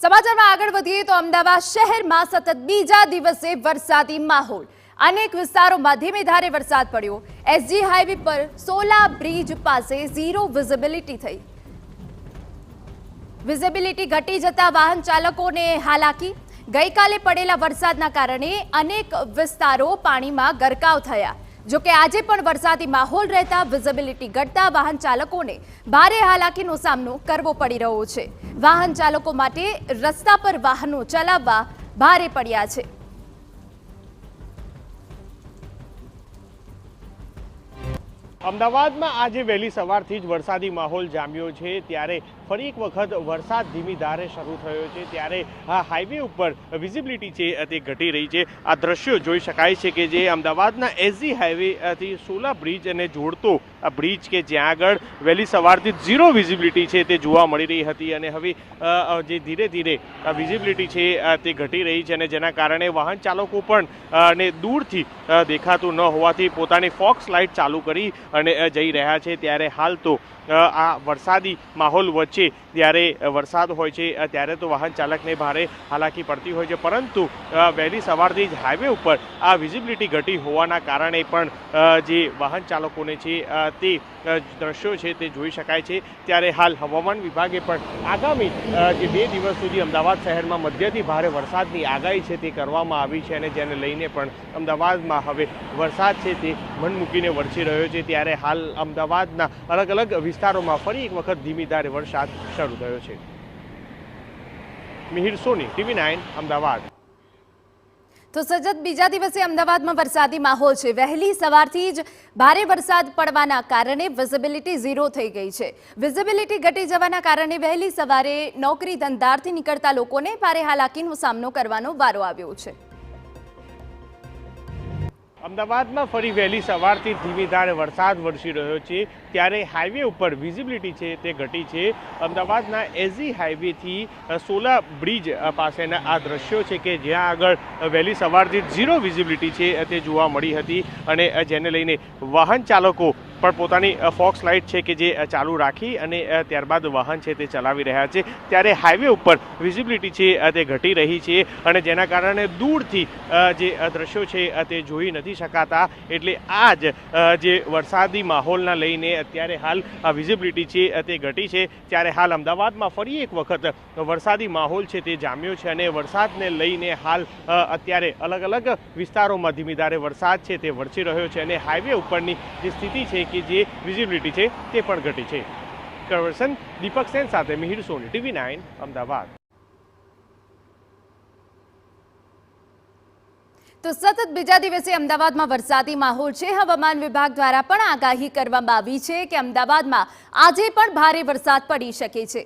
સમાચારમાં આગળ વધીએ તો અમદાવાદ શહેરમાં સતત બીજા દિવસે વરસાદી માહોલ। અનેક વિસ્તારોમાં ધીમે ધારે વરસાદ પડ્યો। એસજી હાઈવે પર સોલા બ્રિજ પાસે ઝીરો વિઝિબિલિટી થઈ। વિઝિબિલિટી ઘટી જતા વાહન ચાલકોને હાલાકી। ગઈકાલે પડેલા વરસાદના કારણે અનેક વિસ્તારો પાણીમાં ગરકાવ થયા। જો કે આજે પણ વરસાદી માહોલ રહેતા વિઝિબિલિટી ઘટતા વાહન ચાલકોને ભારે હાલાકીનો સામનો કરવો પડી રહ્યો છે। વાહન ચાલકો માટે રસ્તા પર વાહનો ચલાવવા ભારે પડ્યા છે। અમદાવાદમાં આજે વહેલી સવારથી જ વરસાદી માહોલ જામ્યો છે, ત્યારે ફરી એક વખત વરસાદ ધીમી ધારે શરૂ થયો છે, ત્યારે આ હાઈવે ઉપર વિઝિબિલિટી છે તે ઘટી રહી છે। આ દ્રશ્યો જોઈ શકાય છે કે જે અમદાવાદના એસજી હાઈવેથી સોલા બ્રિજને જોડતો આ બ્રિજ કે જ્યાં આગળ વહેલી સવારથી ઝીરો વિઝિબિલિટી છે તે જોવા મળી રહી હતી, અને હવે જે ધીરે ધીરે આ વિઝિબિલિટી છે તે ઘટી રહી છે, અને જેના કારણે વાહન ચાલકો પણ દૂરથી દેખાતું ન હોવાથી પોતાની ફોક્સ લાઇટ ચાલુ કરી અને જઈ રહ્યા છે। ત્યારે હાલ તો આ વરસાદી માહોલ વચ્ચે જ્યારે વરસાદ હોય છે ત્યારે તો વાહન ચાલકને ભારે હાલાકી પડતી હોય છે, પરંતુ વહેલી સવારથી જ હાઈવે ઉપર આ વિઝિબિલિટી ઘટી હોવાના કારણે પણ જે વાહન ચાલકોને છે તે દ્રશ્યો છે તે જોઈ શકાય છે। ત્યારે હાલ હવામાન વિભાગે પણ આગામી જે 2 દિવસ સુધી અમદાવાદ શહેરમાં મધ્યથી ભારે વરસાદની આગાહી છે તે કરવામાં આવી છે, અને જેને લઈને પણ અમદાવાદમાં હવે વરસાદ છે તે મન મૂકીને વરસી રહ્યો છે। ત્યારે હાલ અમદાવાદના અલગ અલગ વિસ્તારોમાં ફરી એક વખત ધીમી ધારે વરસાદ શરૂ થયો છે। મિહિર સોની, TV9 અમદાવાદ। તો સતત બીજા દિવસે અમદાવાદમાં વરસાદી માહોલ છે। વહેલી સવારથી જ ભારે વરસાદ પડવાના કારણે વિઝિબિલિટી ઝીરો થઈ ગઈ છે। વિઝિબિલિટી ઘટી જવાના કારણે વહેલી સવારે નોકરી ધંધાથી નીકળતા લોકોને ભારે હાલાકીનો સામનો કરવાનો વારો આવ્યો છે। અમદાવાદમાં ફરી વહેલી સવારથી ધીમી ધારે વરસાદ વરસી રહ્યો છે, ત્યારે હાઈવે ઉપર વિઝિબિલિટી છે તે ઘટી છે। અમદાવાદના એસજી હાઈવેથી સોલા બ્રિજ પાસેના આ દ્રશ્યો છે કે જ્યાં આગળ વહેલી સવારથી ઝીરો વિઝિબિલિટી છે તે જોવા મળી હતી, અને જેને લઈને વાહન ચાલકો પણ પોતાની ફોક્સ લાઇટ છે કે જે ચાલુ રાખી અને ત્યારબાદ વાહન છે તે ચલાવી રહ્યા છે। ત્યારે હાઈવે ઉપર વિઝિબિલિટી છે તે ઘટી રહી છે, અને જેના કારણે દૂરથી જે દ્રશ્યો છે તે જોઈ નથી શકાતા। એટલે આ જ જે વરસાદી માહોલના લઈને અત્યારે હાલ આ વિઝિબિલિટી છે તે ઘટી છે। ત્યારે હાલ અમદાવાદમાં ફરી એક વખત વરસાદી માહોલ છે તે જામ્યો છે, અને વરસાદને લઈને હાલ અત્યારે અલગ અલગ વિસ્તારોમાં ધીમી ધારે વરસાદ છે તે વરસી રહ્યો છે, અને હાઈવે ઉપરની જે સ્થિતિ છે કે જે વિઝિબિલિટી છે તે પણ ઘટી છે। કન્વર્સન દીપક સેન સાથે મિહિર સોની, TV9 અમદાવાદ। તો સતત બીજા દિવસે અમદાવાદમાં વરસાદી માહોલ છે। હવામાન વિભાગ દ્વારા પણ આગાહી કરવામાં આવી છે કે અમદાવાદમાં આજે પણ ભારે વરસાદ પડી શકે છે।